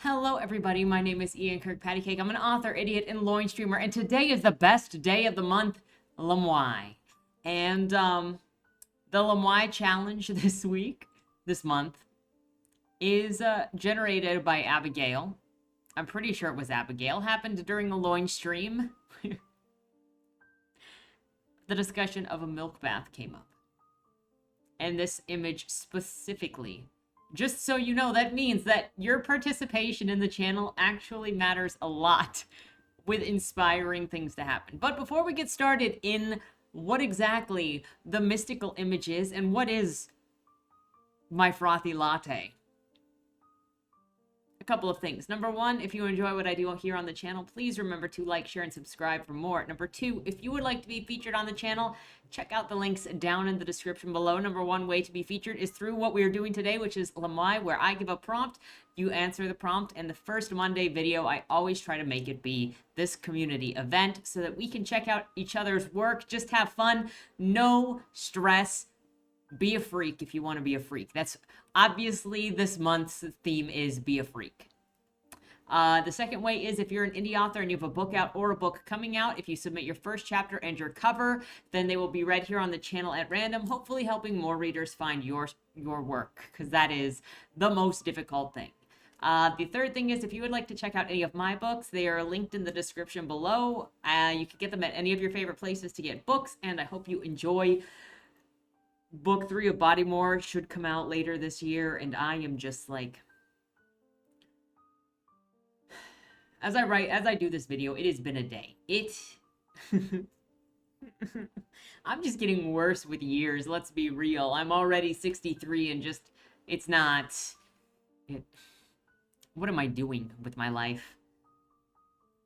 Hello everybody, my name is Ian Kirk Pattycake. I'm an author, idiot, and loin streamer, and today is the best day of the month, LMIAY. And the LMIAY challenge this month, is generated by Abigail. I'm pretty sure it was Abigail. Happened during the loin stream. The discussion of a milk bath came up. And this image specifically, just so you know, that means that your participation in the channel actually matters a lot with inspiring things to happen. But before we get started in what exactly the mystical image is and what is my frothy latte, a couple of things. Number one, if you enjoy what I do here on the channel, please remember to like, share, and subscribe for more. Number two, if you would like to be featured on the channel, check out the links down in the description below. Number one way to be featured is through what we are doing today, which is LMIAY, where I give a prompt, you answer the prompt, and the first Monday video, I always try to make it be this community event so that we can check out each other's work, just have fun, no stress. Be a freak if you want to be a freak. That's obviously this month's theme is be a freak. The second way is if you're an indie author and you have a book out or a book coming out, if you submit your first chapter and your cover, then they will be read here on the channel at random, hopefully helping more readers find your work, because that is the most difficult thing. The third thing is if you would like to check out any of my books, they are linked in the description below. You can get them at any of your favorite places to get books, and I hope you enjoy. Book 3 of Bodymore should come out later this year, and I am just like, as I do this video, it has been a day. I'm just getting worse with years, let's be real. I'm already 63 and just, it's not, what am I doing with my life?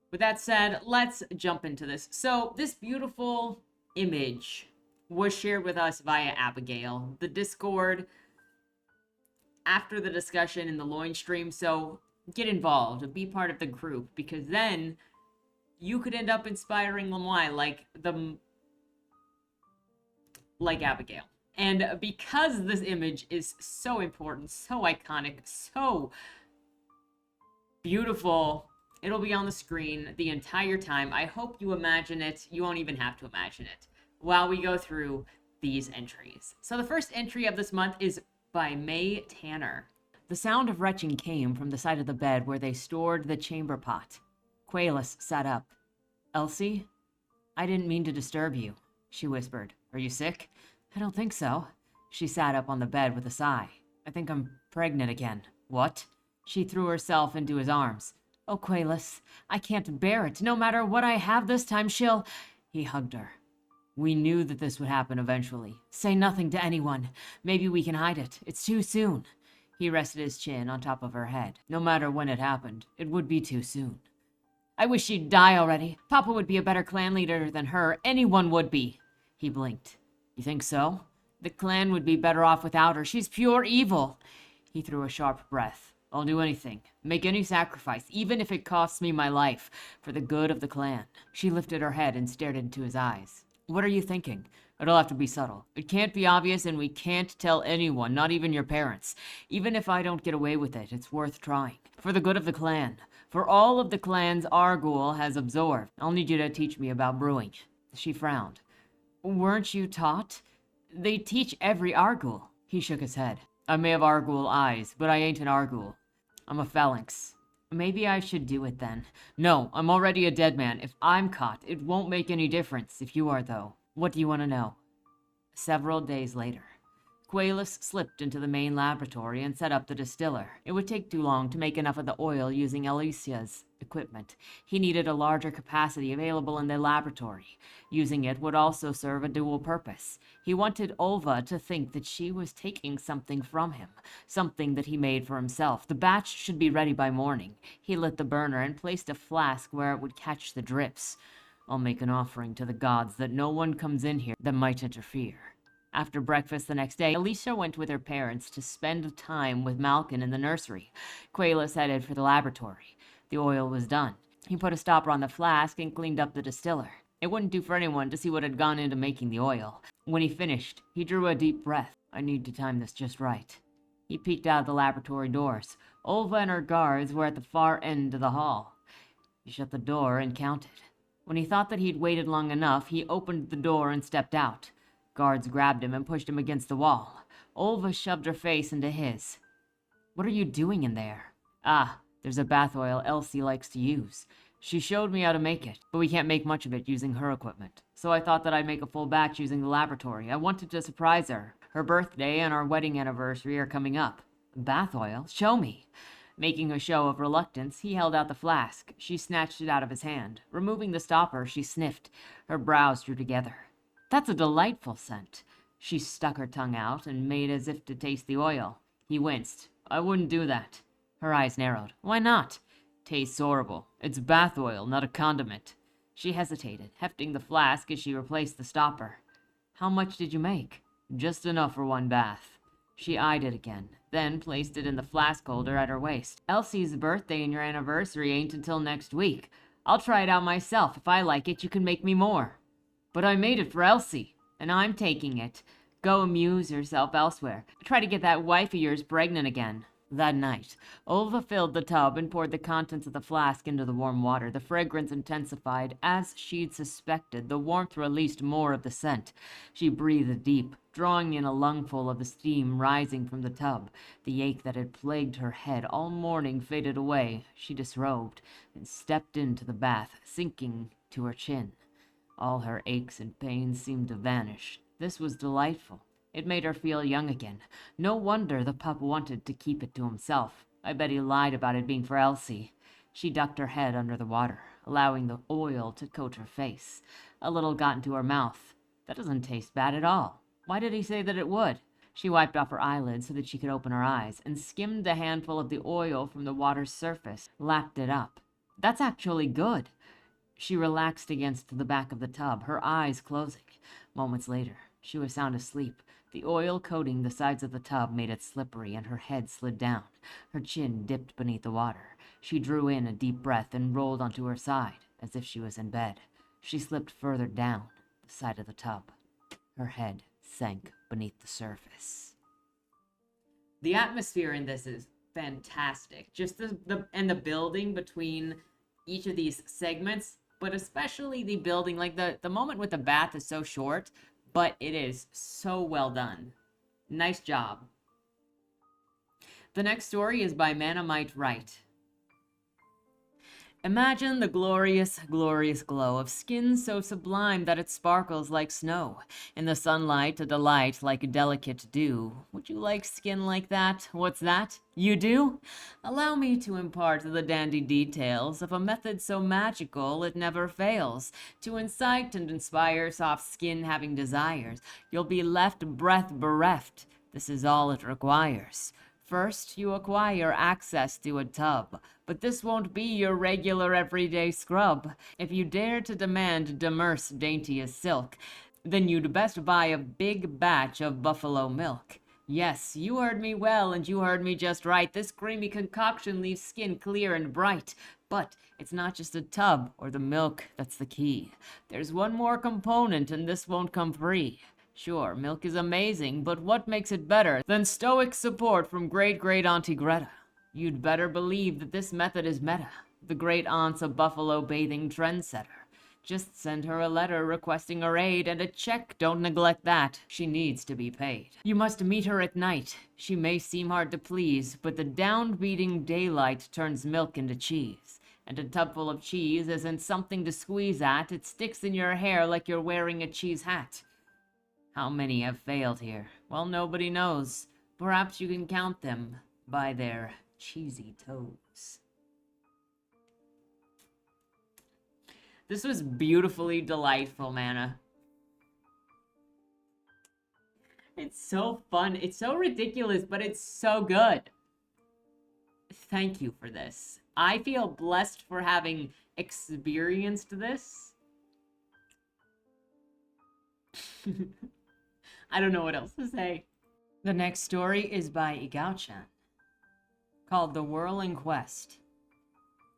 With that said, let's jump into this. So, this beautiful image was shared with us via Abigail, the Discord, after the discussion in the loin stream. So get involved, be part of the group, because then you could end up inspiring LMIAY like Abigail. And because this image is so important, so iconic, so beautiful, it'll be on the screen the entire time. I hope you imagine it. You won't even have to imagine it while we go through these entries. So the first entry of this month is by Mae Tanner. The sound of retching came from the side of the bed where they stored the chamber pot. Quayless sat up. Elsie? I didn't mean to disturb you, she whispered. Are you sick? I don't think so. She sat up on the bed with a sigh. I think I'm pregnant again. What? She threw herself into his arms. Oh, Quayless, I can't bear it. No matter what I have this time, she'll... He hugged her. We knew that this would happen eventually. Say nothing to anyone. Maybe we can hide it. It's too soon. He rested his chin on top of her head. No matter when it happened, it would be too soon. I wish she'd die already. Papa would be a better clan leader than her. Anyone would be. He blinked. You think so? The clan would be better off without her. She's pure evil. He threw a sharp breath. I'll do anything. Make any sacrifice, even if it costs me my life, for the good of the clan. She lifted her head and stared into his eyes. What are you thinking? It'll have to be subtle. It can't be obvious, and we can't tell anyone, not even your parents. Even if I don't get away with it, it's worth trying. For the good of the clan. For all of the clans Argul has absorbed. I'll need you to teach me about brewing. She frowned. Weren't you taught? They teach every Argul. He shook his head. I may have Argul eyes, but I ain't an Argul. I'm a phalanx. Maybe I should do it then. No, I'm already a dead man. If I'm caught, it won't make any difference. If you are, though. What do you want to know? Several days later, Quayless slipped into the main laboratory and set up the distiller. It would take too long to make enough of the oil using Alessia's equipment. He needed a larger capacity available in the laboratory. Using it would also serve a dual purpose. He wanted Olva to think that she was taking something from him, something that he made for himself. The batch should be ready by morning. He lit the burner and placed a flask where it would catch the drips. I'll make an offering to the gods that no one comes in here that might interfere. After breakfast the next day, Alicia went with her parents to spend time with Malkin in the nursery. Quayless headed for the laboratory. The oil was done. He put a stopper on the flask and cleaned up the distiller. It wouldn't do for anyone to see what had gone into making the oil. When he finished, he drew a deep breath. I need to time this just right. He peeked out the laboratory doors. Olva and her guards were at the far end of the hall. He shut the door and counted. When he thought that he'd waited long enough, he opened the door and stepped out. Guards grabbed him and pushed him against the wall. Olva shoved her face into his. "What are you doing in there?" "Ah, there's a bath oil Elsie likes to use. She showed me how to make it, but we can't make much of it using her equipment. So I thought that I'd make a full batch using the laboratory. I wanted to surprise her. Her birthday and our wedding anniversary are coming up." "Bath oil? Show me." Making a show of reluctance, he held out the flask. She snatched it out of his hand. Removing the stopper, she sniffed. Her brows drew together. "That's a delightful scent." She stuck her tongue out and made as if to taste the oil. He winced. "I wouldn't do that." Her eyes narrowed. "Why not?" "Tastes horrible. It's bath oil, not a condiment." She hesitated, hefting the flask as she replaced the stopper. "How much did you make?" "Just enough for one bath." She eyed it again, then placed it in the flask holder at her waist. "Elsie's birthday and your anniversary ain't until next week. I'll try it out myself. If I like it, you can make me more." "But I made it for Elsie, and I'm taking it. Go amuse yourself elsewhere. Try to get that wife of yours pregnant again." That night, Olva filled the tub and poured the contents of the flask into the warm water. The fragrance intensified. As she'd suspected, the warmth released more of the scent. She breathed deep, drawing in a lungful of the steam rising from the tub. The ache that had plagued her head all morning faded away. She disrobed and stepped into the bath, sinking to her chin. All her aches and pains seemed to vanish. This was delightful. It made her feel young again. No wonder the pup wanted to keep it to himself. I bet he lied about it being for Elsie. She ducked her head under the water, allowing the oil to coat her face. A little got into her mouth. That doesn't taste bad at all. Why did he say that it would? She wiped off her eyelids so that she could open her eyes, and skimmed a handful of the oil from the water's surface, lapped it up. That's actually good. She relaxed against the back of the tub, her eyes closing. Moments later, she was sound asleep. The oil coating the sides of the tub made it slippery, and her head slid down. Her chin dipped beneath the water. She drew in a deep breath and rolled onto her side, as if she was in bed. She slipped further down the side of the tub. Her head sank beneath the surface. The atmosphere in this is fantastic. Just the building between each of these segments, but especially the building, like the moment with the bath is so short, but it is so well done. Nice job. The next story is by Manamite Wright. Imagine the glorious, glorious glow of skin so sublime that it sparkles like snow. In the sunlight, a delight like delicate dew. Would you like skin like that? What's that? You do? Allow me to impart the dandy details of a method so magical it never fails. To incite and inspire soft skin having desires, you'll be left breath bereft. This is all it requires. First, you acquire access to a tub, but this won't be your regular everyday scrub. If you dare to demand demurse dainty as silk, then you'd best buy a big batch of buffalo milk. Yes, you heard me well, and you heard me just right. This creamy concoction leaves skin clear and bright. But it's not just a tub or the milk that's the key. There's one more component, and this won't come free. Sure, milk is amazing, but what makes it better than stoic support from great-great-auntie Greta? You'd better believe that this method is meta. The great aunt's a buffalo bathing trendsetter. Just send her a letter requesting her aid and a check. Don't neglect that. She needs to be paid. You must meet her at night. She may seem hard to please, but the down-beating daylight turns milk into cheese. And a tub full of cheese isn't something to squeeze at. It sticks in your hair like you're wearing a cheese hat. How many have failed here? Well, nobody knows. Perhaps you can count them by their cheesy toes. This was beautifully delightful, Mana. It's so fun. It's so ridiculous, but it's so good. Thank you for this. I feel blessed for having experienced this. I don't know what else to say. The next story is by Egao Chan, called The Whirling Quest.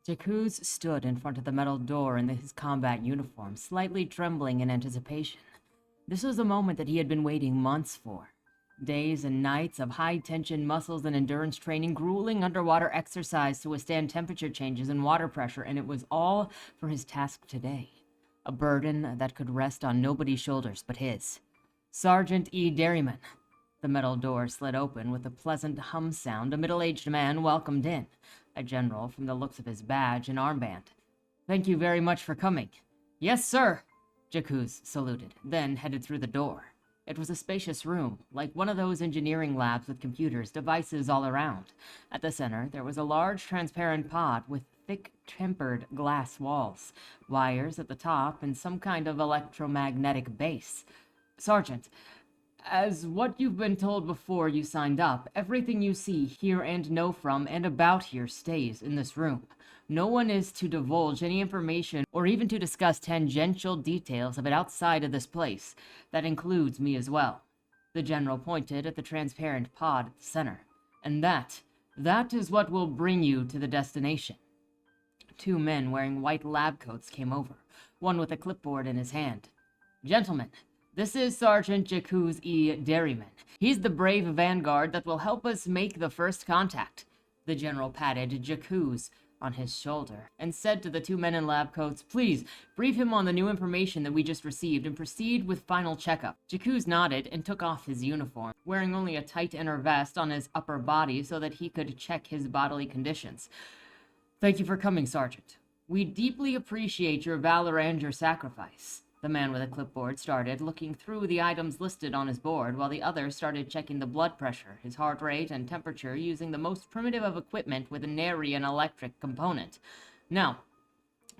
Jakuz stood in front of the metal door in his combat uniform, slightly trembling in anticipation. This was the moment that he had been waiting months for. Days and nights of high-tension muscles and endurance training, grueling underwater exercise to withstand temperature changes and water pressure, and it was all for his task today. A burden that could rest on nobody's shoulders but his. Sergeant E. Derryman. The metal door slid open with a pleasant hum sound. A middle-aged man welcomed in, a general from the looks of his badge and armband. "Thank you very much for coming." "Yes, sir," Jakuz saluted, then headed through the door. It was a spacious room, like one of those engineering labs with computers, devices all around. At the center, there was a large transparent pod with thick tempered glass walls, wires at the top, and some kind of electromagnetic base. "Sergeant, as what you've been told before you signed up, everything you see, hear, and know from and about here stays in this room. No one is to divulge any information or even to discuss tangential details of it outside of this place. That includes me as well." The general pointed at the transparent pod at the center. "And that is what will bring you to the destination." Two men wearing white lab coats came over, one with a clipboard in his hand. "Gentlemen, this is Sergeant Jakuz E. Derryman. He's the brave vanguard that will help us make the first contact." The general patted Jakuz on his shoulder and said to the two men in lab coats, "Please brief him on the new information that we just received and proceed with final checkup." Jakuz nodded and took off his uniform, wearing only a tight inner vest on his upper body so that he could check his bodily conditions. "Thank you for coming, Sergeant. We deeply appreciate your valor and your sacrifice." The man with a clipboard started looking through the items listed on his board, while the other started checking the blood pressure, his heart rate, and temperature using the most primitive of equipment with a nary an electric component. "Now,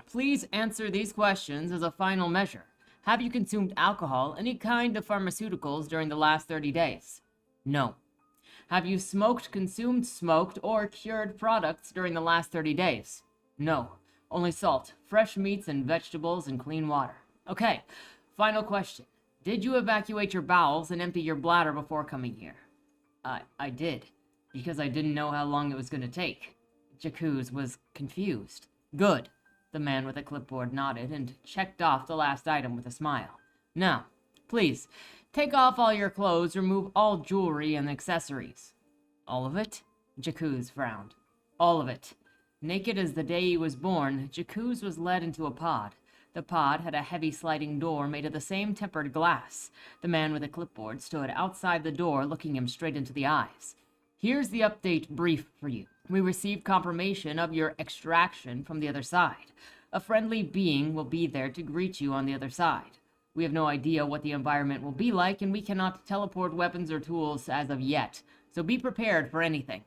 please answer these questions as a final measure. Have you consumed alcohol, any kind of pharmaceuticals during the last 30 days? No. Have you smoked, consumed, smoked, or cured products during the last 30 days? No. Only salt, fresh meats and vegetables, and clean water. Okay, final question. Did you evacuate your bowels and empty your bladder before coming here?" I did, because I didn't know how long it was going to take." Jakuz was confused. "Good." The man with the clipboard nodded and checked off the last item with a smile. "Now, please, take off all your clothes, remove all jewelry and accessories." "All of it?" Jakuz frowned. "All of it." Naked as the day he was born, Jakuz was led into a pod. The pod had a heavy sliding door made of the same tempered glass. The man with a clipboard stood outside the door, looking him straight into the eyes. "Here's the update brief for you. We received confirmation of your extraction from the other side. A friendly being will be there to greet you on the other side. We have no idea what the environment will be like, and we cannot teleport weapons or tools as of yet, so be prepared for anything."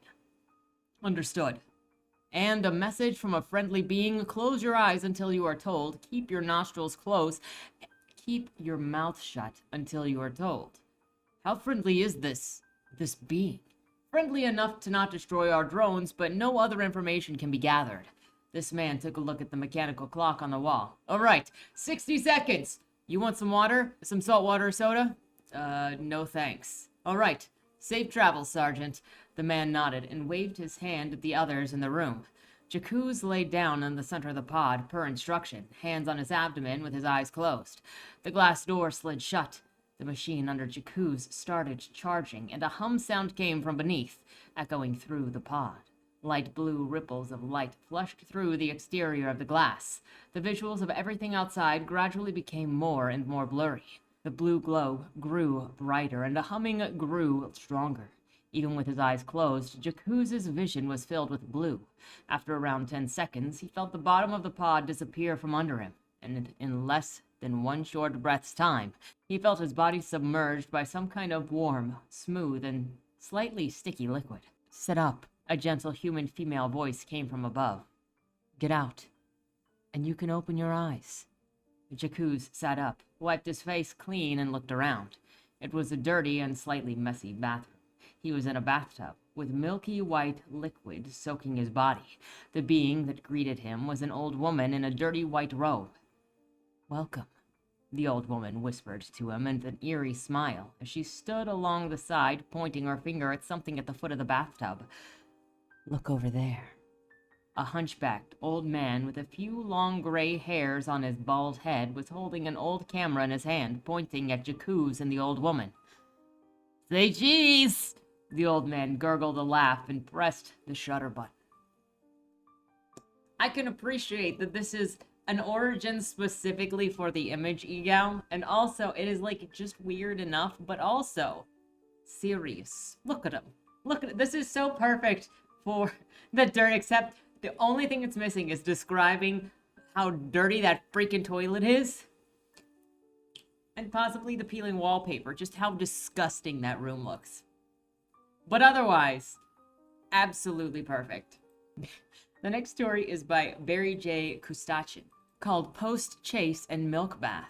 "Understood." "And a message from a friendly being. Close your eyes until you are told. Keep your nostrils closed. Keep your mouth shut until you are told." "How friendly is this being?" "Friendly enough to not destroy our drones, but no other information can be gathered." This man took a look at the mechanical clock on the wall. "All right, 60 seconds. You want some water? Some salt water or soda?" No thanks." "All right. Safe travels, Sergeant." The man nodded and waved his hand at the others in the room. Jakuz lay down in the center of the pod, per instruction, hands on his abdomen with his eyes closed. The glass door slid shut. The machine under Jakuz started charging, and a hum sound came from beneath, echoing through the pod. Light blue ripples of light flushed through the exterior of the glass. The visuals of everything outside gradually became more and more blurry. The blue glow grew brighter, and the humming grew stronger. Even with his eyes closed, Jakuz's vision was filled with blue. After around 10 seconds, he felt the bottom of the pod disappear from under him, and in less than one short breath's time, he felt his body submerged by some kind of warm, smooth, and slightly sticky liquid. "Sit up," a gentle human female voice came from above. "Get out, and you can open your eyes." Jakuz sat up, wiped his face clean, and looked around. It was a dirty and slightly messy bathroom. He was in a bathtub, with milky white liquid soaking his body. The being that greeted him was an old woman in a dirty white robe. "Welcome," the old woman whispered to him with an eerie smile as she stood along the side, pointing her finger at something at the foot of the bathtub. "Look over there." A hunchbacked old man with a few long gray hairs on his bald head was holding an old camera in his hand, pointing at Jakuz and the old woman. Say cheese! The old man gurgled a laugh and pressed the shutter button. I can appreciate that this is an origin specifically for the image Egao, and also it is like just weird enough, but also serious. Look at him. Look at it. This is so perfect for the dirt, except the only thing it's missing is describing how dirty that freaking toilet is. And possibly the peeling wallpaper, just how disgusting that room looks. But otherwise, absolutely perfect. The next story is by J Koostachin, called Post Chase and Milk Bath.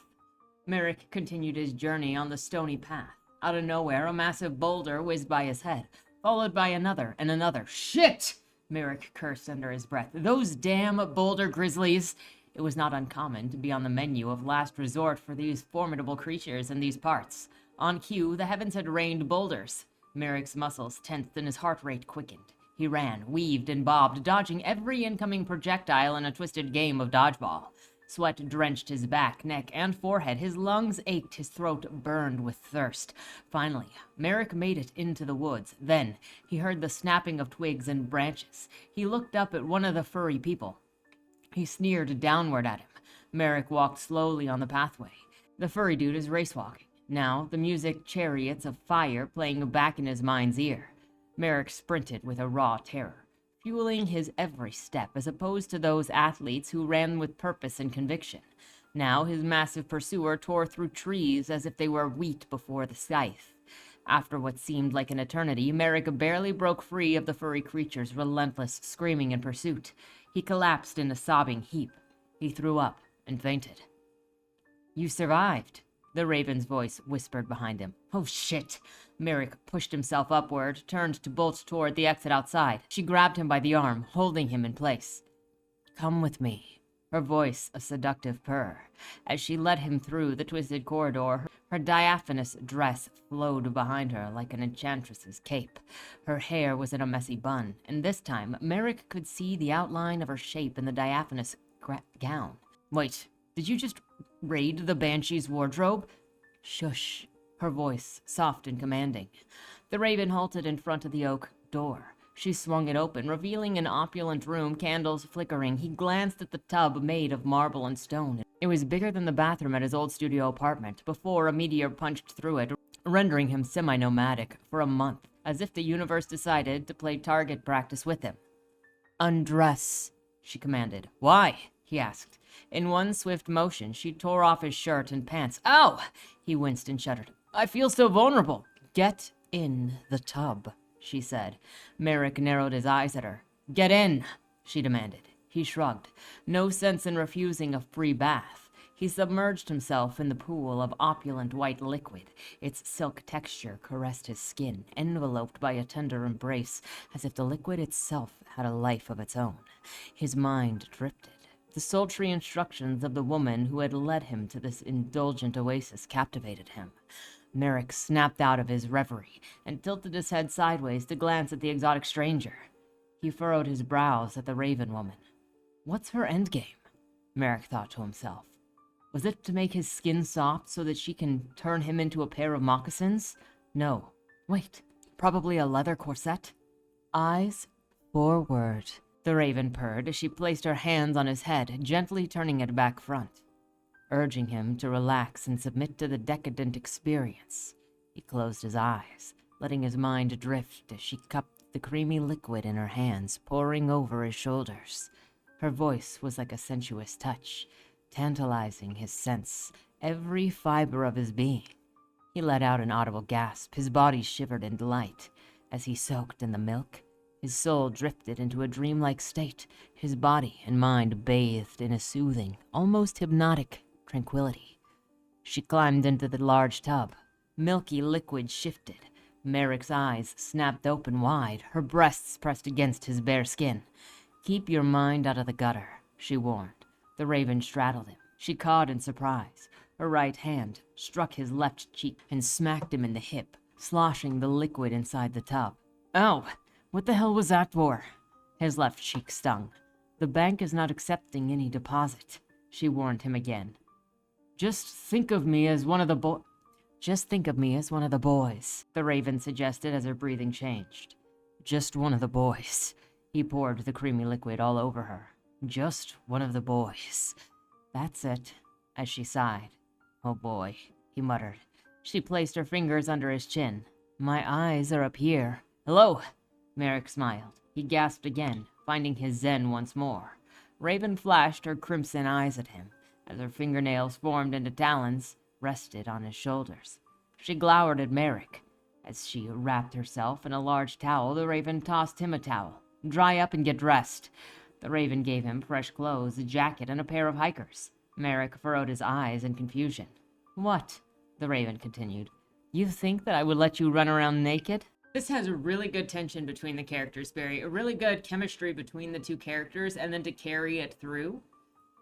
Merrick continued his journey on the stony path. Out of nowhere, a massive boulder whizzed by his head, followed by another and another. Shit! Merrick cursed under his breath. Those damn boulder grizzlies! It was not uncommon to be on the menu of last resort for these formidable creatures in these parts. On cue, the heavens had rained boulders. Merrick's muscles tensed and his heart rate quickened. He ran, weaved, and bobbed, dodging every incoming projectile in a twisted game of dodgeball. Sweat drenched his back, neck, and forehead. His lungs ached, his throat burned with thirst. Finally, Merrick made it into the woods. Then, he heard the snapping of twigs and branches. He looked up at one of the furry people. He sneered downward at him. Merrick walked slowly on the pathway. The furry dude is race-walking. Now, the music chariots of fire playing back in his mind's ear. Merrick sprinted with a raw terror, fueling his every step as opposed to those athletes who ran with purpose and conviction. Now, his massive pursuer tore through trees as if they were wheat before the scythe. After what seemed like an eternity, Merrick barely broke free of the furry creature's relentless screaming in pursuit. He collapsed in a sobbing heap. He threw up and fainted. "You survived," the raven's voice whispered behind him. "Oh shit." Merrick pushed himself upward, turned to bolt toward the exit outside. She grabbed him by the arm, holding him in place. "Come with me," her voice a seductive purr. As she led him through the twisted corridor, her diaphanous dress flowed behind her like an enchantress's cape. Her hair was in a messy bun, and this time Merrick could see the outline of her shape in the diaphanous gown. "Wait, did you just raid the Banshee's wardrobe?" "Shush," her voice soft and commanding. The raven halted in front of the oak door. She swung it open, revealing an opulent room, candles flickering. He glanced at the tub made of marble and stone. It was bigger than the bathroom at his old studio apartment, before a meteor punched through it, rendering him semi-nomadic for a month, as if the universe decided to play target practice with him. "Undress," she commanded. "Why?" he asked. In one swift motion, she tore off his shirt and pants. "Ow!" He winced and shuddered. "I feel so vulnerable." "Get in the tub," she said. Merrick narrowed his eyes at her. "Get in," she demanded. He shrugged. No sense in refusing a free bath. He submerged himself in the pool of opulent white liquid. Its silk texture caressed his skin, enveloped by a tender embrace, as if the liquid itself had a life of its own. His mind drifted. The sultry instructions of the woman who had led him to this indulgent oasis captivated him. Merrick snapped out of his reverie and tilted his head sideways to glance at the exotic stranger. He furrowed his brows at the raven woman. What's her endgame? Merrick thought to himself. Was it to make his skin soft so that she can turn him into a pair of moccasins? No. Wait, probably a leather corset? Eyes forward, the raven purred as she placed her hands on his head, gently turning it back front, urging him to relax and submit to the decadent experience. He closed his eyes, letting his mind drift as she cupped the creamy liquid in her hands, pouring over his shoulders. Her voice was like a sensuous touch, tantalizing his sense, every fiber of his being. He let out an audible gasp, his body shivered in delight. As he soaked in the milk, his soul drifted into a dreamlike state, his body and mind bathed in a soothing, almost hypnotic tranquility. She climbed into the large tub. Milky liquid shifted. Merrick's eyes snapped open wide, her breasts pressed against his bare skin. "Keep your mind out of the gutter," she warned. The raven straddled him. She cawed in surprise. Her right hand struck his left cheek and smacked him in the hip, sloshing the liquid inside the tub. "Ow! What the hell was that for?" His left cheek stung. "The bank is not accepting any deposit," she warned him again. "Just think of me as one of the Just think of me as one of the boys, the Raven suggested as her breathing changed. Just one of the boys. He poured the creamy liquid all over her. Just one of the boys. That's it, as she sighed. Oh boy, he muttered. She placed her fingers under his chin. My eyes are up here. Hello, Merrick smiled. He gasped again, finding his zen once more. Raven flashed her crimson eyes at him, as her fingernails formed into talons, rested on his shoulders. She glowered at Merrick. As she wrapped herself in a large towel, the Raven tossed him a towel. Dry up and get dressed. The Raven gave him fresh clothes, a jacket, and a pair of hikers. Merrick furrowed his eyes in confusion. What? The Raven continued. You think that I would let you run around naked? This has a really good tension between the characters, Barry. A really good chemistry between the two characters, and then to carry it through.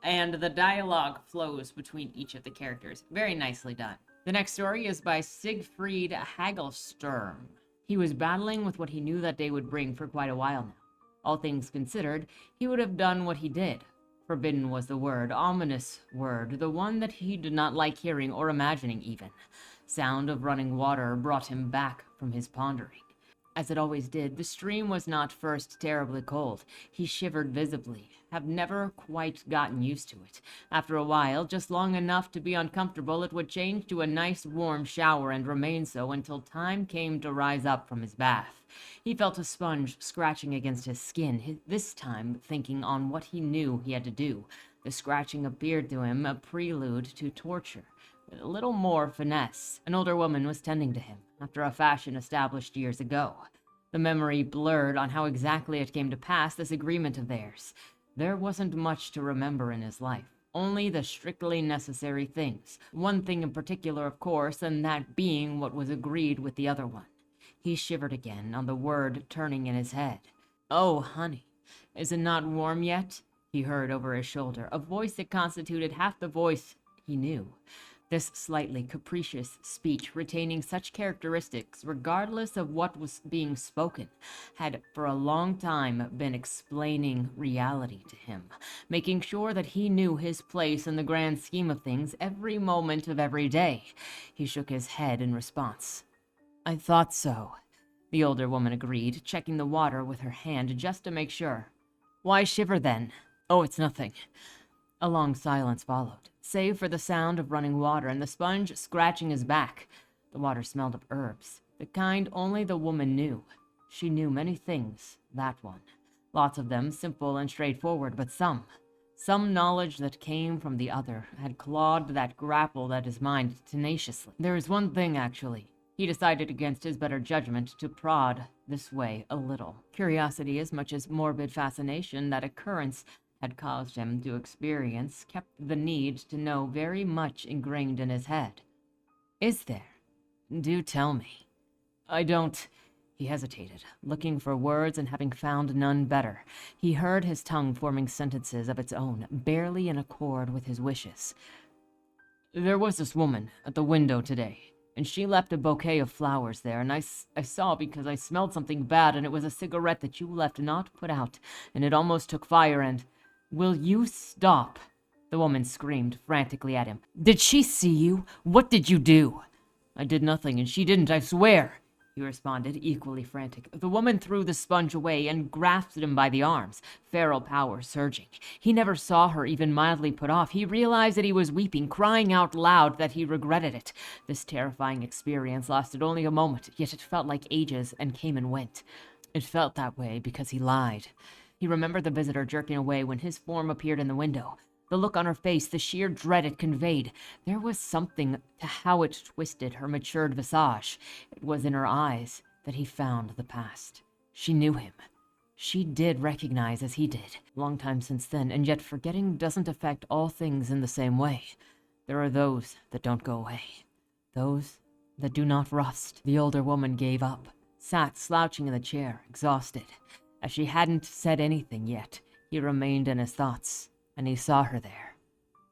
And the dialogue flows between each of the characters. Very nicely done. The next story is by Siegfried Hagelsturm. He was battling with what he knew that day would bring for quite a while now. All things considered, he would have done what he did. Forbidden was the word, ominous word, the one that he did not like hearing or imagining even. Sound of running water brought him back from his pondering. As it always did, the stream was not first terribly cold. He shivered visibly, have never quite gotten used to it. After a while, just long enough to be uncomfortable, it would change to a nice warm shower and remain so until time came to rise up from his bath. He felt a sponge scratching against his skin, this time thinking on what he knew he had to do. The scratching appeared to him a prelude to torture. With a little more finesse, an older woman was tending to him, after a fashion established years ago. The memory blurred on how exactly it came to pass, this agreement of theirs. There wasn't much to remember in his life, only the strictly necessary things. One thing in particular, of course, and that being what was agreed with the other one. He shivered again on the word turning in his head. Oh, honey, is it not warm yet? He heard over his shoulder, a voice that constituted half the voice he knew. This slightly capricious speech, retaining such characteristics regardless of what was being spoken, had for a long time been explaining reality to him, making sure that he knew his place in the grand scheme of things every moment of every day. He shook his head in response. I thought so, the older woman agreed, checking the water with her hand just to make sure. Why shiver then? Oh, it's nothing. A long silence followed, save for the sound of running water and the sponge scratching his back. The water smelled of herbs, the kind only the woman knew. She knew many things, that one. Lots of them simple and straightforward, but some knowledge that came from the other had clawed that grappled at his mind tenaciously. There is one thing, actually. He decided against his better judgment to prod this way a little. Curiosity as much as morbid fascination that occurrence had caused him to experience kept the need to know very much ingrained in his head. Is there? Do tell me. I don't... He hesitated, looking for words and having found none better. He heard his tongue forming sentences of its own, barely in accord with his wishes. There was this woman at the window today, and she left a bouquet of flowers there, and I saw because I smelled something bad, and it was a cigarette that you left not put out, and it almost took fire, and... Will you stop? The woman screamed frantically at him. Did she see you? What did you do? I did nothing, and she didn't, I swear, he responded, equally frantic. The woman threw the sponge away and grasped him by the arms, feral power surging. He never saw her even mildly put off. He realized that he was weeping, crying out loud that he regretted it. This terrifying experience lasted only a moment, yet it felt like ages and came and went. It felt that way because he lied. He remembered the visitor jerking away when his form appeared in the window. The look on her face, the sheer dread it conveyed. There was something to how it twisted her matured visage. It was in her eyes that he found the past. She knew him. She did recognize as he did. Long time since then, and yet forgetting doesn't affect all things in the same way. There are those that don't go away. Those that do not rust. The older woman gave up, sat slouching in the chair, exhausted. As she hadn't said anything yet, he remained in his thoughts, and he saw her there.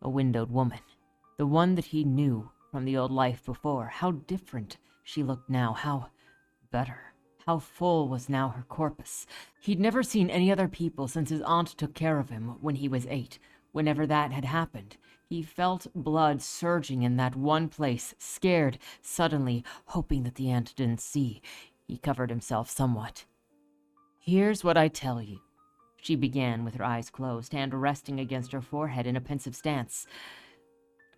A windowed woman. The one that he knew from the old life before. How different she looked now, how better. How full was now her corpus. He'd never seen any other people since his aunt took care of him when he was 8. Whenever that had happened, he felt blood surging in that one place, scared, suddenly, hoping that the ant didn't see. He covered himself somewhat. "Here's what I tell you," she began with her eyes closed, hand resting against her forehead in a pensive stance.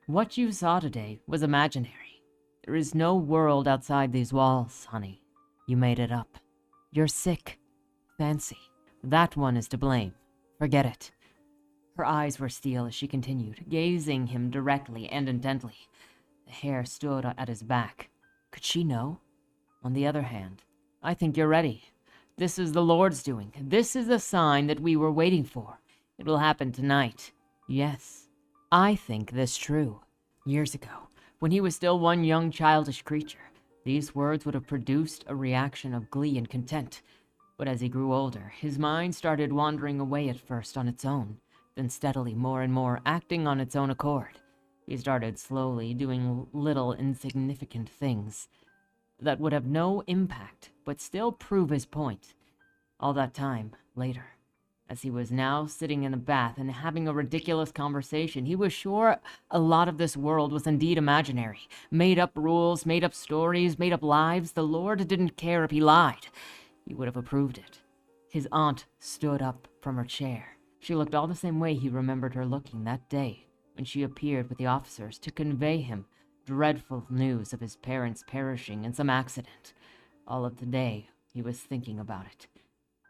"What you saw today was imaginary. There is no world outside these walls, honey. You made it up. You're sick. Fancy. That one is to blame. Forget it." Her eyes were steel as she continued, gazing him directly and intently. The hair stood at his back. Could she know? "On the other hand, I think you're ready. This is the Lord's doing. This is the sign that we were waiting for. It will happen tonight. Yes, I think this true. Years ago, when he was still one young childish creature, these words would have produced a reaction of glee and content. But as he grew older, his mind started wandering away at first on its own, then steadily more and more acting on its own accord. He started slowly doing little insignificant things that would have no impact, but still prove his point. All that time, later, as he was now sitting in the bath and having a ridiculous conversation, he was sure a lot of this world was indeed imaginary. Made up rules, made up stories, made up lives. The Lord didn't care if he lied. He would have approved it. His aunt stood up from her chair. She looked all the same way he remembered her looking that day when she appeared with the officers to convey him dreadful news of his parents perishing in some accident. All of the day he was thinking about it,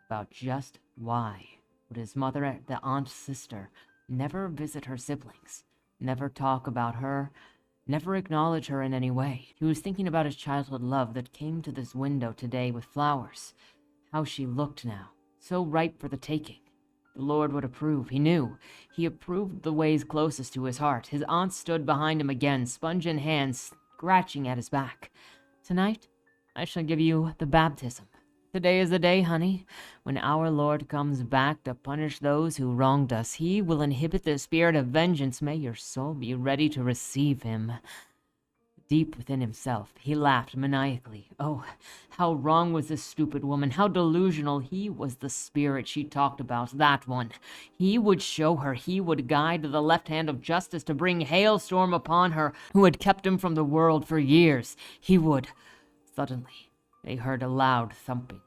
about just why would his mother, the aunt's sister, never visit her siblings, never talk about her, never acknowledge her in any way. He was thinking about his childhood love that came to this window today with flowers. How she looked now, so ripe for the taking. The Lord would approve, he knew. He approved the ways closest to his heart. His aunt stood behind him again, sponge in hand, scratching at his back. "Tonight, I shall give you the baptism. Today is the day, honey, when our Lord comes back to punish those who wronged us. He will inhibit the spirit of vengeance. May your soul be ready to receive him." Deep within himself, he laughed maniacally. Oh, how wrong was this stupid woman, how delusional. He was the spirit she talked about, that one. He would show her, he would guide the left hand of justice to bring hailstorm upon her, who had kept him from the world for years. He would. Suddenly, they heard a loud thumping.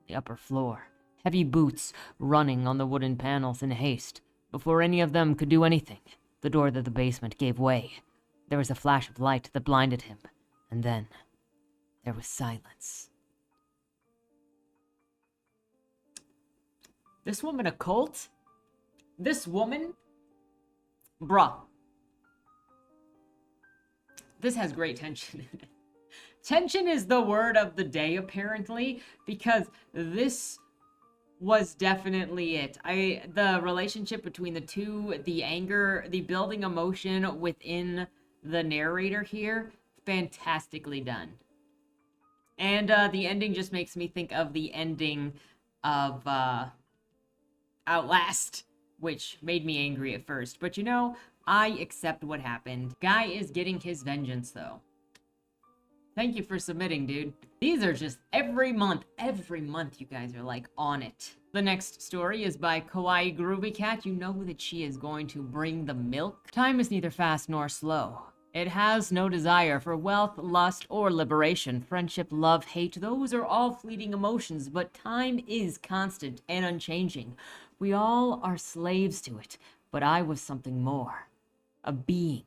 The upper floor, heavy boots running on the wooden panels in haste. Before any of them could do anything, the door to the basement gave way. There was a flash of light that blinded him, and then there was silence. This woman a cult? This woman? Bruh. This has great tension in it. Tension is the word of the day, apparently, because this was definitely it. The relationship between the two, the anger, the building emotion within the narrator here, fantastically done. And the ending just makes me think of the ending of Outlast, which made me angry at first. But you know, I accept what happened. Guy is getting his vengeance, though. Thank you for submitting, dude. These are just every month you guys are like on it. The next story is by KawaiiGroovycat. You know that she is going to bring the milk. Time is neither fast nor slow. It has no desire for wealth, lust, or liberation. Friendship, love, hate, those are all fleeting emotions, but time is constant and unchanging. We all are slaves to it, but I was something more. A being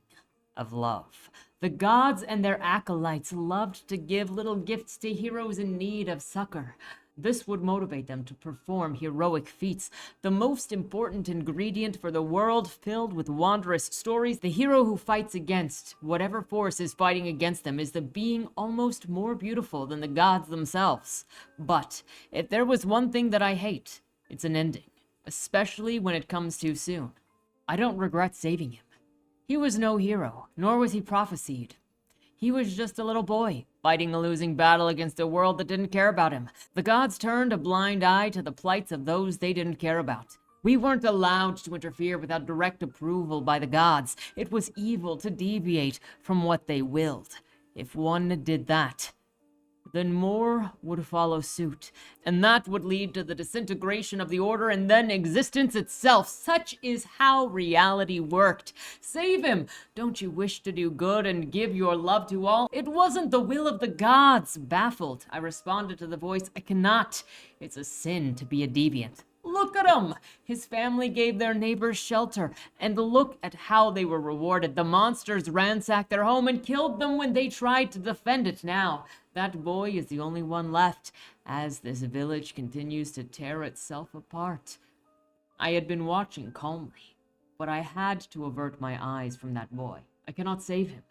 of love. The gods and their acolytes loved to give little gifts to heroes in need of succor. This would motivate them to perform heroic feats. The most important ingredient for the world filled with wondrous stories, the hero who fights against whatever force is fighting against them is the being almost more beautiful than the gods themselves. But if there was one thing that I hate, it's an ending, especially when it comes too soon. I don't regret saving him. He was no hero, nor was he prophesied. He was just a little boy, fighting a losing battle against a world that didn't care about him. The gods turned a blind eye to the plights of those they didn't care about. We weren't allowed to interfere without direct approval by the gods. It was evil to deviate from what they willed. If one did that, then more would follow suit, and that would lead to the disintegration of the order and then existence itself. Such is how reality worked. Save him! Don't you wish to do good and give your love to all? It wasn't the will of the gods. Baffled, I responded to the voice. I cannot. It's a sin to be a deviant. Look at him! His family gave their neighbors shelter, and look at how they were rewarded. The monsters ransacked their home and killed them when they tried to defend it. Now, that boy is the only one left, as this village continues to tear itself apart. I had been watching calmly, but I had to avert my eyes from that boy. I cannot save him.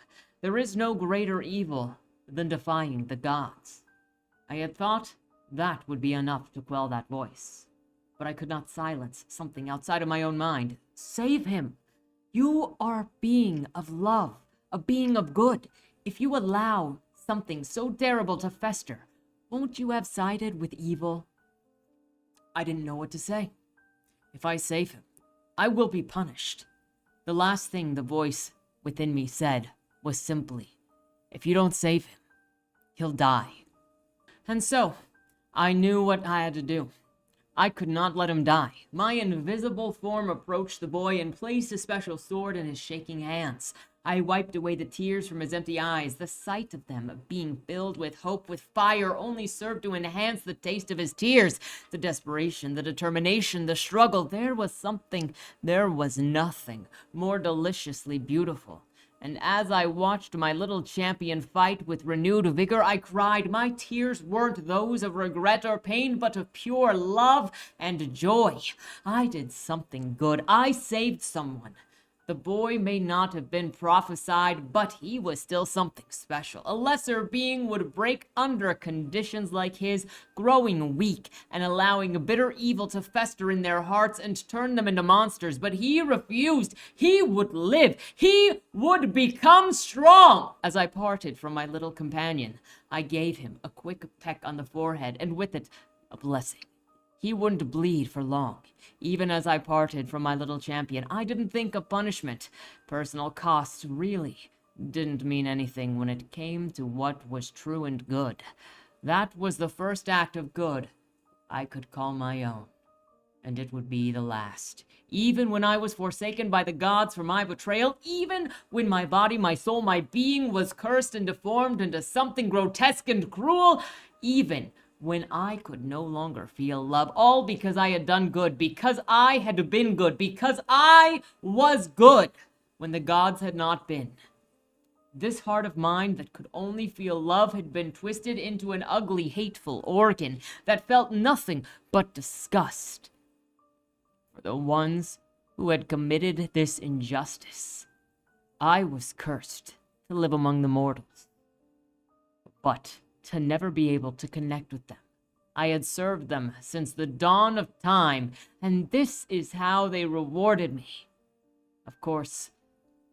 There is no greater evil than defying the gods. I had thought that would be enough to quell that voice. But I could not silence something outside of my own mind. Save him. You are a being of love, a being of good. If you allow something so terrible to fester, won't you have sided with evil? I didn't know what to say. If I save him, I will be punished. The last thing the voice within me said was simply, if you don't save him, he'll die. And so, I knew what I had to do. I could not let him die. My invisible form approached the boy and placed a special sword in his shaking hands. I wiped away the tears from his empty eyes. The sight of them being filled with hope, with fire, only served to enhance the taste of his tears. The desperation, the determination, the struggle. There was nothing more deliciously beautiful. And as I watched my little champion fight with renewed vigor, I cried. My tears weren't those of regret or pain, but of pure love and joy. I did something good. I saved someone. The boy may not have been prophesied, but he was still something special. A lesser being would break under conditions like his, growing weak and allowing bitter evil to fester in their hearts and turn them into monsters. But he refused. He would live. He would become strong. As I parted from my little companion, I gave him a quick peck on the forehead, and with it, a blessing. He wouldn't bleed for long. Even as I parted from my little champion, I didn't think of punishment. Personal costs really didn't mean anything when it came to what was true and good. That was the first act of good I could call my own, and it would be the last. Even when I was forsaken by the gods for my betrayal, even when my body, my soul, my being was cursed and deformed into something grotesque and cruel, even when I could no longer feel love, all because I had done good, because I had been good, because I was good when the gods had not been. This heart of mine that could only feel love had been twisted into an ugly, hateful organ that felt nothing but disgust for the ones who had committed this injustice. I was cursed to live among the mortals, but to never be able to connect with them. I had served them since the dawn of time, and this is how they rewarded me. Of course,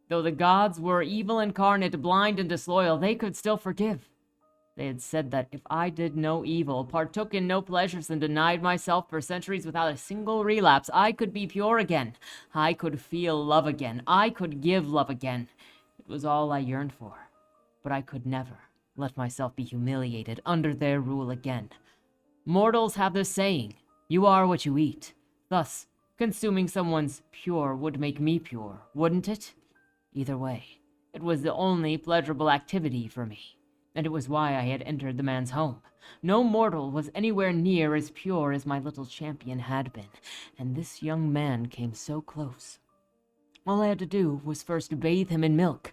though the gods were evil incarnate, blind and disloyal, they could still forgive. They had said that if I did no evil, partook in no pleasures, and denied myself for centuries without a single relapse, I could be pure again. I could feel love again. I could give love again. It was all I yearned for, but I could never let myself be humiliated under their rule again. Mortals have this saying, you are what you eat. Thus, consuming someone's pure would make me pure, wouldn't it? Either way, it was the only pleasurable activity for me, and it was why I had entered the man's home. No mortal was anywhere near as pure as my little champion had been, and this young man came so close. All I had to do was first bathe him in milk,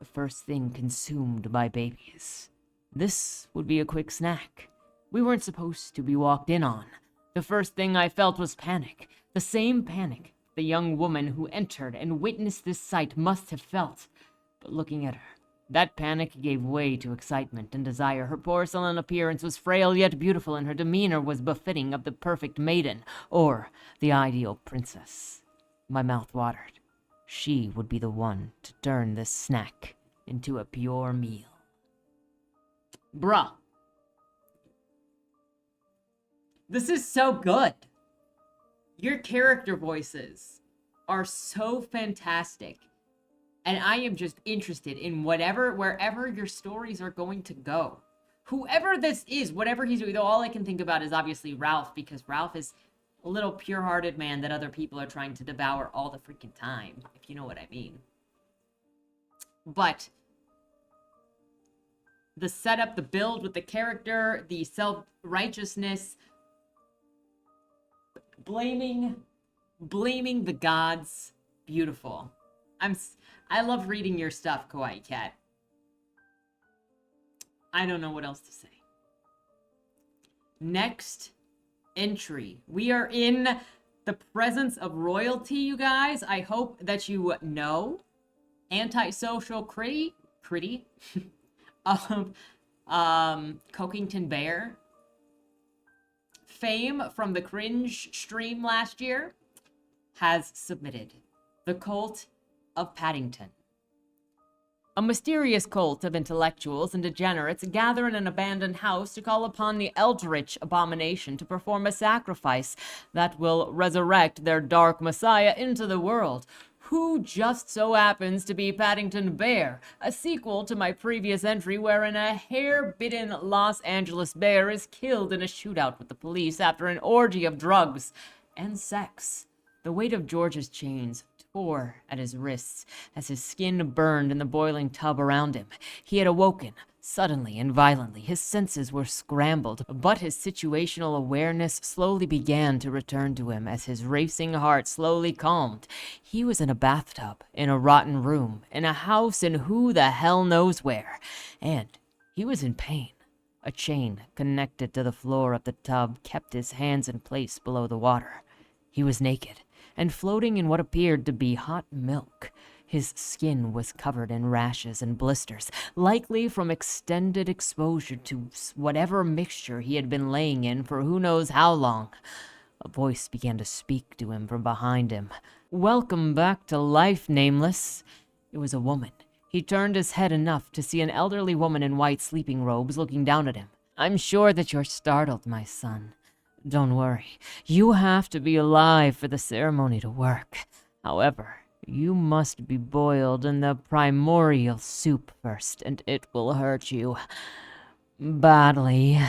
the first thing consumed by babies. This would be a quick snack. We weren't supposed to be walked in on. The first thing I felt was panic. The same panic the young woman who entered and witnessed this sight must have felt. But looking at her, that panic gave way to excitement and desire. Her porcelain appearance was frail yet beautiful, and her demeanor was befitting of the perfect maiden, or the ideal princess. My mouth watered. She would be the one to turn this snack into a pure meal. Bruh. This is so good. Your character voices are so fantastic. And I am just interested in wherever your stories are going to go. whoever this is, whatever he's doing, though all I can think about is obviously Ralph, because Ralph is a little pure-hearted man that other people are trying to devour all the freaking time, if you know what I mean. But the setup, the build with the character, the self-righteousness, blaming the gods, beautiful. I love reading your stuff, KawaiiGroovycat. I don't know what else to say. Next entry. We are in the presence of royalty, you guys. I hope that you know. AntiSocialCriti of Cockington Bear. Fame from the Cringe stream last year has submitted The Cult of Paddington. A mysterious cult of intellectuals and degenerates gather in an abandoned house to call upon the eldritch abomination to perform a sacrifice that will resurrect their dark messiah into the world, who just so happens to be Paddington Bear, a sequel to my previous entry wherein a hair-bitten Los Angeles bear is killed in a shootout with the police after an orgy of drugs and sex. The weight of George's chains tore at his wrists as his skin burned in the boiling tub around him. He had awoken suddenly and violently. His senses were scrambled, but his situational awareness slowly began to return to him as his racing heart slowly calmed. He was in a bathtub, in a rotten room, in a house in who the hell knows where, and he was in pain. A chain connected to the floor of the tub kept his hands in place below the water. He was naked and floating in what appeared to be hot milk. His skin was covered in rashes and blisters, likely from extended exposure to whatever mixture he had been laying in for who knows how long. A voice began to speak to him from behind him. "Welcome back to life, Nameless." It was a woman. He turned his head enough to see an elderly woman in white sleeping robes looking down at him. "I'm sure that you're startled, my son. Don't worry. You have to be alive for the ceremony to work. However, you must be boiled in the primordial soup first, and it will hurt you badly."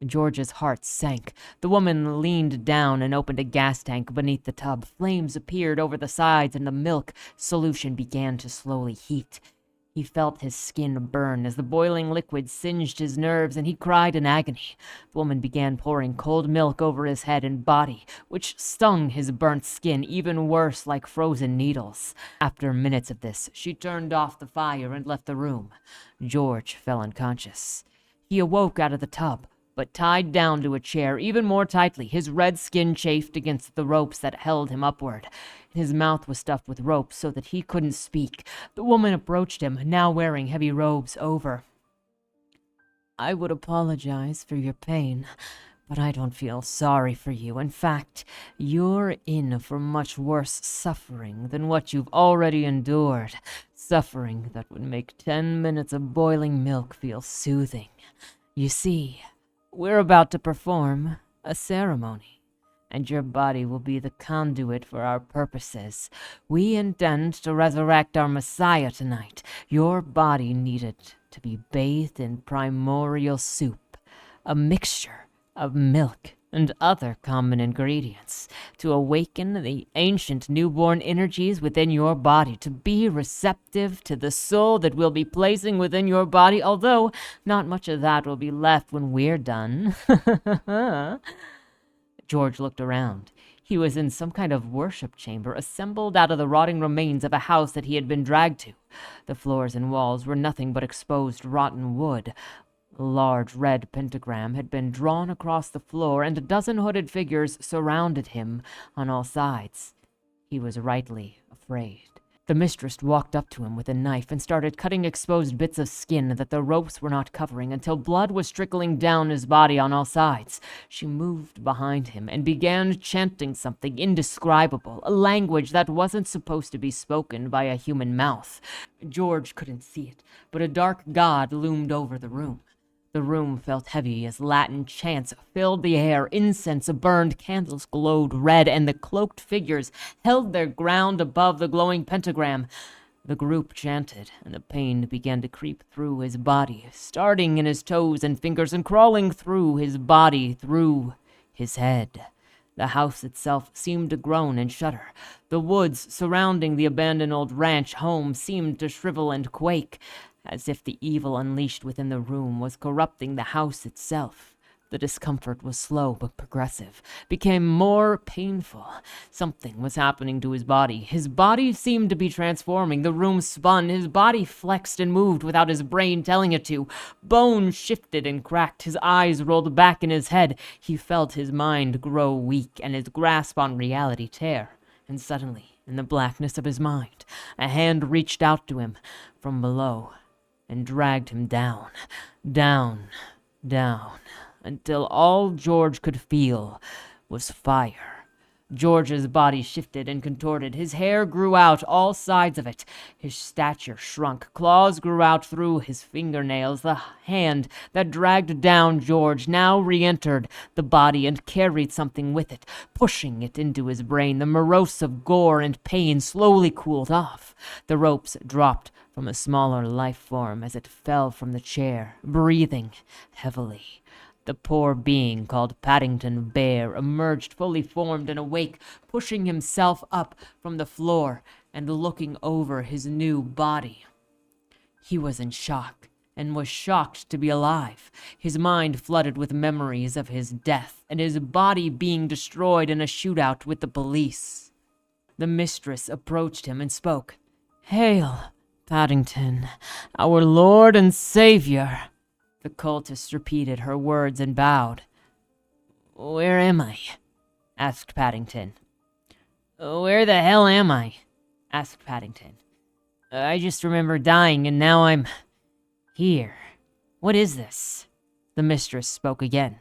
George's heart sank. The woman leaned down and opened a gas tank beneath the tub. Flames appeared over the sides, and the milk solution began to slowly heat. He felt his skin burn as the boiling liquid singed his nerves, and he cried in agony. The woman began pouring cold milk over his head and body, which stung his burnt skin even worse, like frozen needles. After minutes of this, she turned off the fire and left the room. George fell unconscious. He awoke out of the tub, but tied down to a chair even more tightly. His red skin chafed against the ropes that held him upward. His mouth was stuffed with ropes so that he couldn't speak. The woman approached him, now wearing heavy robes over. "I would apologize for your pain, but I don't feel sorry for you. In fact, you're in for much worse suffering than what you've already endured. Suffering that would make 10 minutes of boiling milk feel soothing. You see, we're about to perform a ceremony, and your body will be the conduit for our purposes. We intend to resurrect our Messiah tonight. Your body needed to be bathed in primordial soup, a mixture of milk and other common ingredients, to awaken the ancient newborn energies within your body, to be receptive to the soul that we'll be placing within your body, although not much of that will be left when we're done." George looked around. He was in some kind of worship chamber assembled out of the rotting remains of a house that he had been dragged to. The floors and walls were nothing but exposed rotten wood. A large red pentagram had been drawn across the floor, and a dozen hooded figures surrounded him on all sides. He was rightly afraid. The mistress walked up to him with a knife and started cutting exposed bits of skin that the ropes were not covering until blood was trickling down his body on all sides. She moved behind him and began chanting something indescribable, a language that wasn't supposed to be spoken by a human mouth. George couldn't see it, but a dark god loomed over the room. The room felt heavy as Latin chants filled the air. Incense burned, candles glowed red, and the cloaked figures held their ground above the glowing pentagram. The group chanted, and the pain began to creep through his body, starting in his toes and fingers and crawling through his body, through his head. The house itself seemed to groan and shudder. The woods surrounding the abandoned old ranch home seemed to shrivel and quake, as if the evil unleashed within the room was corrupting the house itself. The discomfort was slow but progressive, became more painful. Something was happening to his body. His body seemed to be transforming. The room spun. His body flexed and moved without his brain telling it to. Bones shifted and cracked. His eyes rolled back in his head. He felt his mind grow weak and his grasp on reality tear. And suddenly, in the blackness of his mind, a hand reached out to him from below and dragged him down, down, down, until all George could feel was fire. George's body shifted and contorted. His hair grew out, all sides of it. His stature shrunk. Claws grew out through his fingernails. The hand that dragged down George now re-entered the body and carried something with it, pushing it into his brain. The morose of gore and pain slowly cooled off. The ropes dropped from a smaller life form as it fell from the chair, breathing heavily. The poor being called Paddington Bear emerged fully formed and awake, pushing himself up from the floor and looking over his new body. He was in shock and was shocked to be alive. His mind flooded with memories of his death and his body being destroyed in a shootout with the police. The mistress approached him and spoke. "Hail, Paddington, our Lord and Savior." The cultist repeated her words and bowed. "Where am I?" asked Paddington. "Where the hell am I?" asked Paddington. "I just remember dying and now I'm here. What is this?" The mistress spoke again.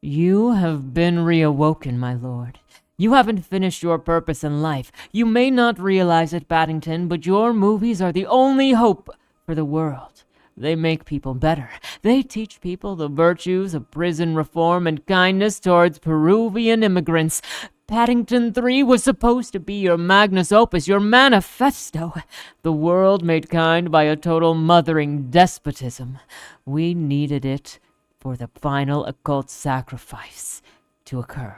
"You have been reawoken, my lord. You haven't finished your purpose in life. You may not realize it, Paddington, but your movies are the only hope for the world. They make people better. They teach people the virtues of prison reform and kindness towards Peruvian immigrants. Paddington 3 was supposed to be your magnus opus, your manifesto. The world made kind by a total mothering despotism. We needed it for the final occult sacrifice to occur,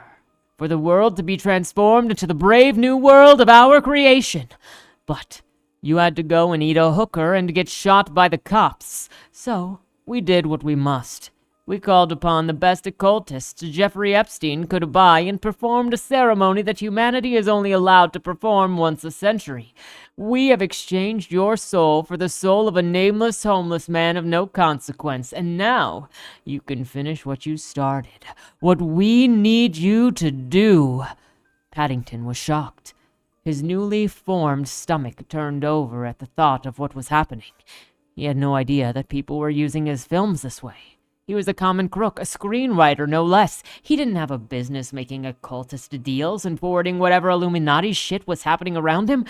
for the world to be transformed into the brave new world of our creation. But you had to go and eat a hooker and get shot by the cops. So we did what we must. We called upon the best occultists Jeffrey Epstein could buy and performed a ceremony that humanity is only allowed to perform once a century. We have exchanged your soul for the soul of a nameless homeless man of no consequence, and now you can finish what you started. What we need you to do." Paddington was shocked. His newly formed stomach turned over at the thought of what was happening. He had no idea that people were using his films this way. He was a common crook, a screenwriter no less. He didn't have a business making occultist deals and forwarding whatever Illuminati shit was happening around him.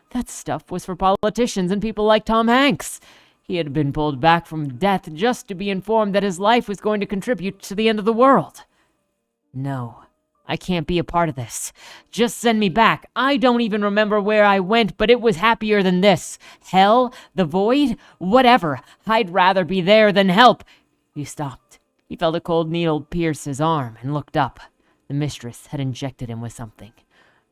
That stuff was for politicians and people like Tom Hanks. He had been pulled back from death just to be informed that his life was going to contribute to the end of the world. "No, I can't be a part of this. Just send me back. I don't even remember where I went, but it was happier than this. Hell, the void, whatever. I'd rather be there than help." He stopped. He felt a cold needle pierce his arm and looked up. The mistress had injected him with something.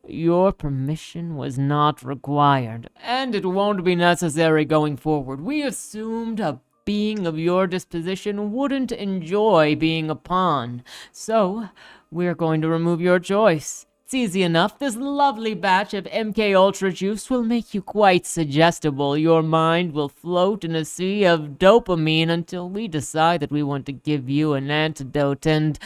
"Your permission was not required, and it won't be necessary going forward. We assumed a being of your disposition wouldn't enjoy being a pawn. So we're going to remove your choice. It's easy enough. This lovely batch of MK Ultra juice will make you quite suggestible. Your mind will float in a sea of dopamine until we decide that we want to give you an antidote and..."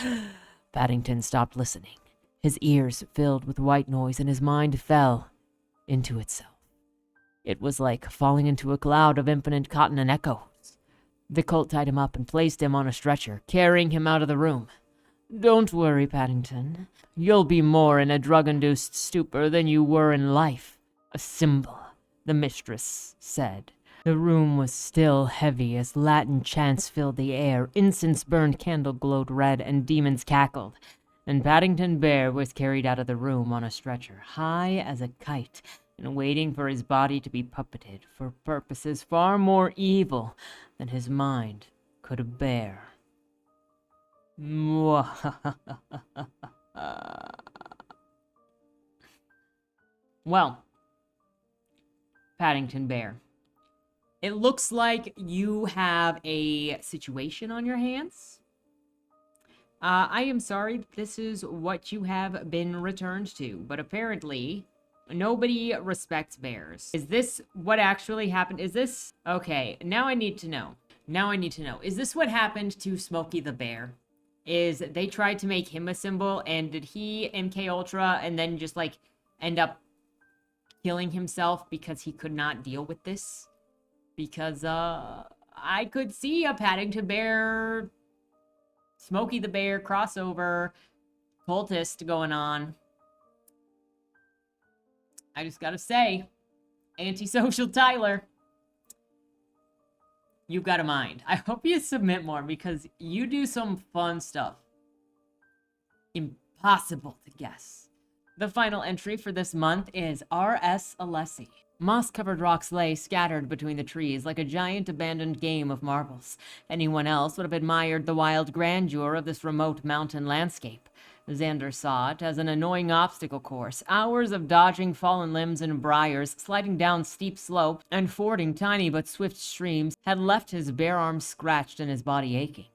Paddington stopped listening. His ears filled with white noise and his mind fell into itself. It was like falling into a cloud of infinite cotton and echoes. The cult tied him up and placed him on a stretcher, carrying him out of the room. "Don't worry, Paddington. You'll be more in a drug-induced stupor than you were in life. A symbol," the mistress said. The room was still heavy as Latin chants filled the air, incense-burned candle glowed red, and demons cackled. And Paddington Bear was carried out of the room on a stretcher, high as a kite, and waiting for his body to be puppeted for purposes far more evil than his mind could bear. Well, Paddington Bear, it looks like you have a situation on your hands. I am sorry, this is what you have been returned to, but apparently nobody respects bears. Is this what actually happened? Is this... Okay, now I need to know. Is this what happened to Smokey the Bear? Is they tried to make him a symbol, and did he MK Ultra and then just, like, end up killing himself because he could not deal with this? Because, I could see a Paddington Bear, Smokey the Bear crossover cultist going on. I just gotta say, Antisocial Tyler, you've got a mind. I hope you submit more because you do some fun stuff. Impossible to guess. The final entry for this month is R.S. Alessi. Moss-covered rocks lay scattered between the trees like a giant abandoned game of marbles. Anyone else would have admired the wild grandeur of this remote mountain landscape. Xander saw it as an annoying obstacle course, hours of dodging fallen limbs and briars, sliding down steep slopes, and fording tiny but swift streams had left his bare arms scratched and his body aching.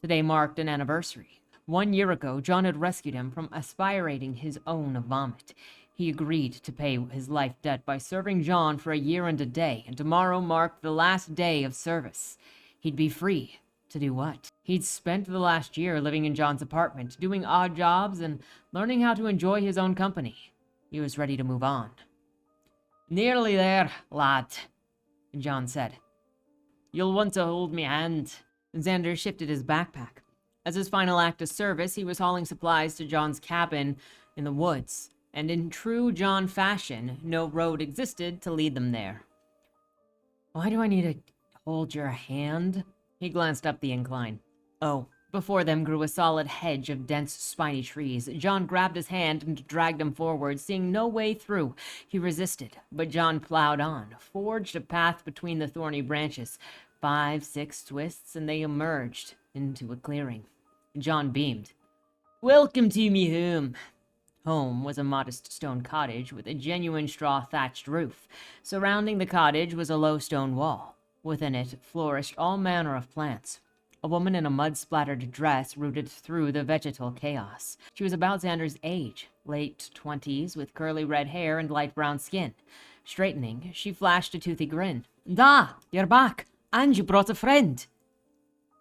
Today marked an anniversary. 1 year ago, John had rescued him from aspirating his own vomit. He agreed to pay his life debt by serving John for a year and a day, and tomorrow marked the last day of service. He'd be free. To do what? He'd spent the last year living in John's apartment, doing odd jobs and learning how to enjoy his own company. He was ready to move on. "Nearly there, lad," John said. "You'll want to hold me hand." Xander shifted his backpack. As his final act of service, he was hauling supplies to John's cabin in the woods, and in true John fashion, no road existed to lead them there. "Why do I need to hold your hand?" He glanced up the incline. Oh, before them grew a solid hedge of dense, spiny trees. John grabbed his hand and dragged him forward, seeing no way through. He resisted, but John plowed on, forged a path between the thorny branches. 5, 6 twists, and they emerged into a clearing. John beamed. "Welcome to me home." Home was a modest stone cottage with a genuine straw thatched roof. Surrounding the cottage was a low stone wall. Within it flourished all manner of plants. A woman in a mud-splattered dress rooted through the vegetal chaos. She was about Xander's age, late 20s, with curly red hair and light brown skin. Straightening, she flashed a toothy grin. "Da, you're back, and you brought a friend."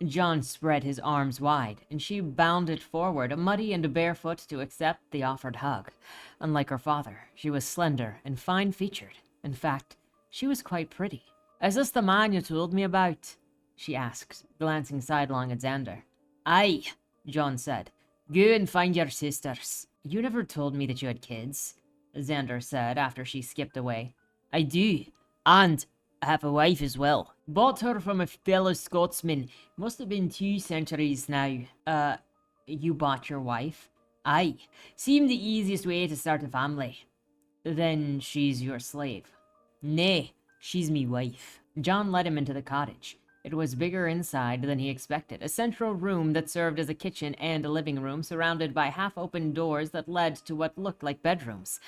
John spread his arms wide, and she bounded forward, muddy and barefoot, to accept the offered hug. Unlike her father, she was slender and fine-featured. In fact, she was quite pretty. "Is this the man you told me about?" she asked, glancing sidelong at Xander. "Aye," John said. "Go and find your sisters." "You never told me that you had kids," Xander said after she skipped away. "I do, and I have a wife as well. Bought her from a fellow Scotsman. Must have been 2 centuries now." You bought your wife?" "Aye. Seemed the easiest way to start a family." "Then she's your slave?" "Nay, she's me wife." John led him into the cottage. It was bigger inside than he expected, a central room that served as a kitchen and a living room, surrounded by half-open doors that led to what looked like bedrooms.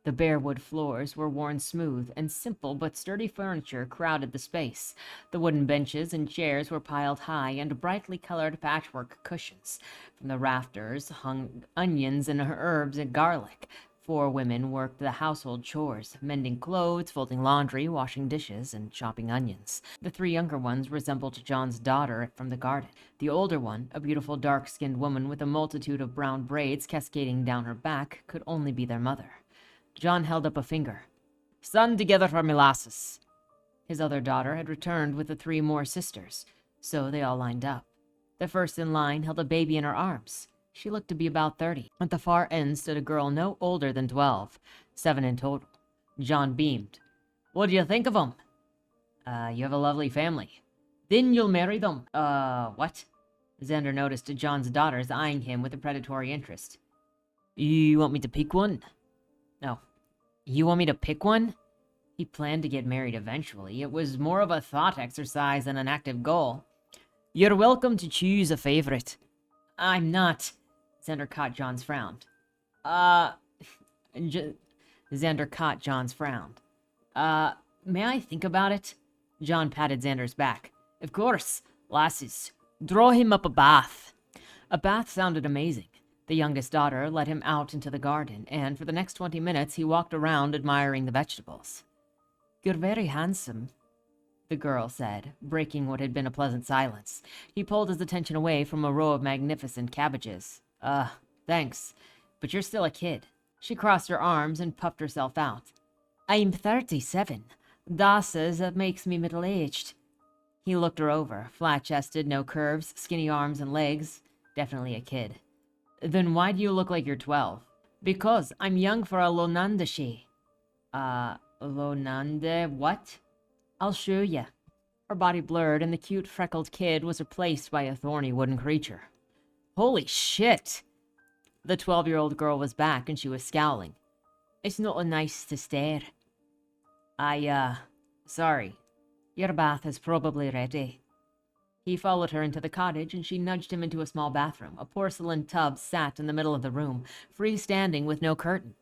The bare wood floors were worn smooth, and simple but sturdy furniture crowded the space. The wooden benches and chairs were piled high, and brightly colored patchwork cushions. From the rafters hung onions and herbs and garlic. 4 women worked the household chores, mending clothes, folding laundry, washing dishes, and chopping onions. The 3 younger ones resembled John's daughter from the garden. The older one, a beautiful dark-skinned woman with a multitude of brown braids cascading down her back, could only be their mother. John held up a finger. "Stand together for molasses." His other daughter had returned with the 3 more sisters, so they all lined up. The first in line held a baby in her arms. She looked to be about 30. At the far end stood a girl no older than 12, 7 in total. John beamed. "What do you think of them?" You have a lovely family." "Then you'll marry them." What?" Xander noticed John's daughters eyeing him with a predatory interest. "You want me to pick one?" "No. You want me to pick one? He planned to get married eventually. It was more of a thought exercise than an active goal. You're welcome to choose a favorite. I'm not. Xander caught John's frown. Xander caught John's frown. May I think about it? John patted Xander's back. Of course, lasses. Draw him up a bath. A bath sounded amazing. The youngest daughter led him out into the garden, and for the next 20 minutes he walked around admiring the vegetables. You're very handsome, the girl said, breaking what had been a pleasant silence. He pulled his attention away from a row of magnificent cabbages. Thanks, but you're still a kid. She crossed her arms and puffed herself out. I'm 37. Da says that makes me middle-aged. He looked her over, flat-chested, no curves, skinny arms and legs. Definitely a kid. Then why do you look like you're 12? Because I'm young for a Lonandashi. Lonande what? I'll show ya. Her body blurred, and the cute, freckled kid was replaced by a thorny wooden creature. Holy shit! The 12-year-old girl was back, and she was scowling. It's not nice to stare. Sorry. Your bath is probably ready. He followed her into the cottage, and she nudged him into a small bathroom. A porcelain tub sat in the middle of the room, freestanding with no curtain.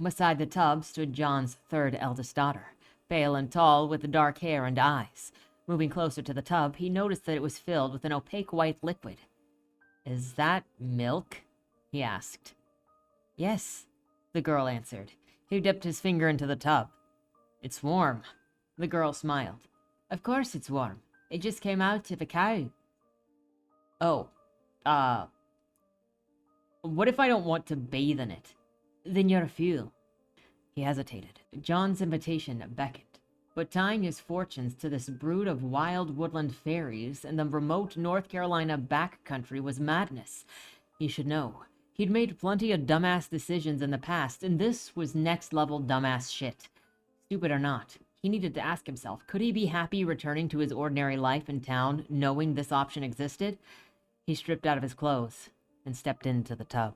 Beside the tub stood John's third eldest daughter, pale and tall with dark hair and eyes. Moving closer to the tub, he noticed that it was filled with an opaque white liquid. Is that milk? He asked. Yes, the girl answered. He dipped his finger into the tub. It's warm. The girl smiled. Of course it's warm. It just came out of a cow. Oh, what if I don't want to bathe in it? Then you're a fool. He hesitated. John's invitation beckoned, but tying his fortunes to this brood of wild woodland fairies in the remote North Carolina backcountry was madness. He should know. He'd made plenty of dumbass decisions in the past, and this was next-level dumbass shit. Stupid or not, he needed to ask himself, could he be happy returning to his ordinary life in town, knowing this option existed? He stripped out of his clothes and stepped into the tub.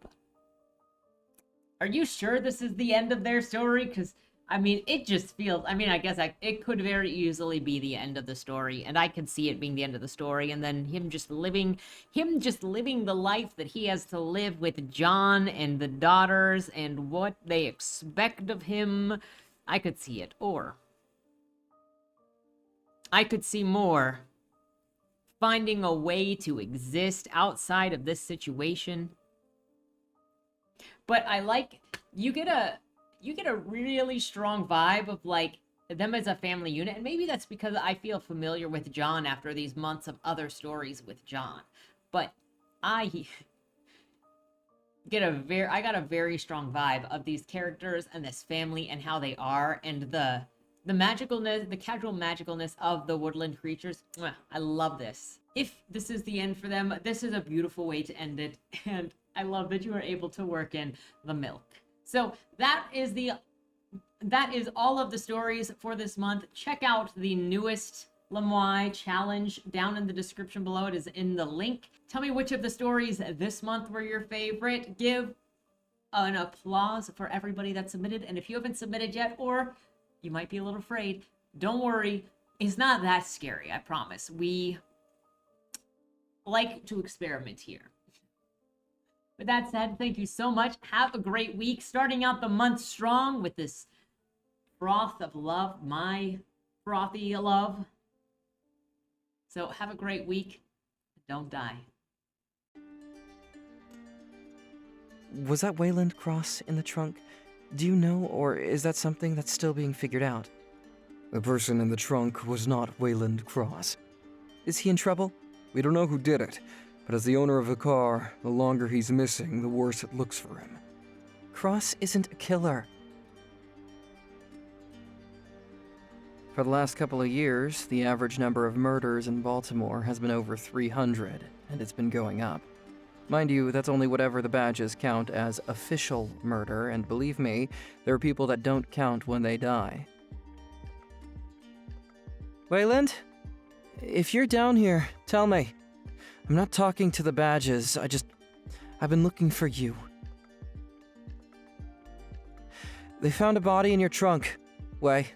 Are you sure this is the end of their story? Because, I mean, it just feels... I mean, I guess it could very easily be the end of the story, and I could see it being the end of the story, and then him just living the life that he has to live with John and the daughters and what they expect of him. I could see it. Or I could see more finding a way to exist outside of this situation. But I like, you get a really strong vibe of like them as a family unit, and maybe that's because I feel familiar with John after these months of other stories with John. But I got a very strong vibe of these characters and this family and how they are, and the magicalness, the casual magicalness of the woodland creatures. I love this. If this is the end for them, this is a beautiful way to end it, and I love that you are able to work in the milk. So that is all of the stories for this month. Check out the newest LMIAY challenge down in the description below. It is in the link. Tell me which of the stories this month were your favorite. Give an applause for everybody that submitted. And if you haven't submitted yet, or you might be a little afraid, don't worry. It's not that scary, I promise. We like to experiment here. With that said, thank you so much. Have a great week. Starting out the month strong with this froth of love, my frothy love. So have a great week. Don't die. Was that Wayland Cross in the trunk? Do you know, or is that something that's still being figured out? The person in the trunk was not Wayland Cross. Is he in trouble? We don't know who did it, but as the owner of the car, the longer he's missing, the worse it looks for him. Cross isn't a killer. For the last couple of years, the average number of murders in Baltimore has been over 300, and it's been going up. Mind you, that's only whatever the badges count as official murder, and believe me, there are people that don't count when they die. Wayland? If you're down here, tell me. I'm not talking to the badges, I've been looking for you. They found a body in your trunk. Wei.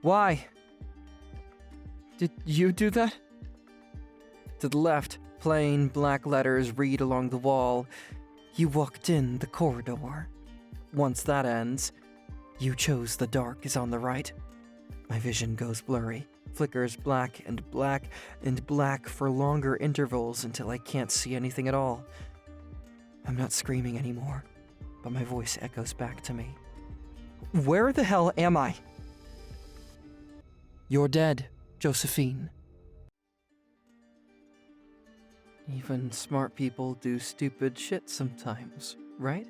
Why? Did you do that? To the left, plain black letters read along the wall. You walked in the corridor. Once that ends, you chose the dark is on the right. My vision goes blurry, flickers black and black and black for longer intervals until I can't see anything at all. I'm not screaming anymore, but my voice echoes back to me. Where the hell am I? You're dead, Josephine. Even smart people do stupid shit sometimes, right?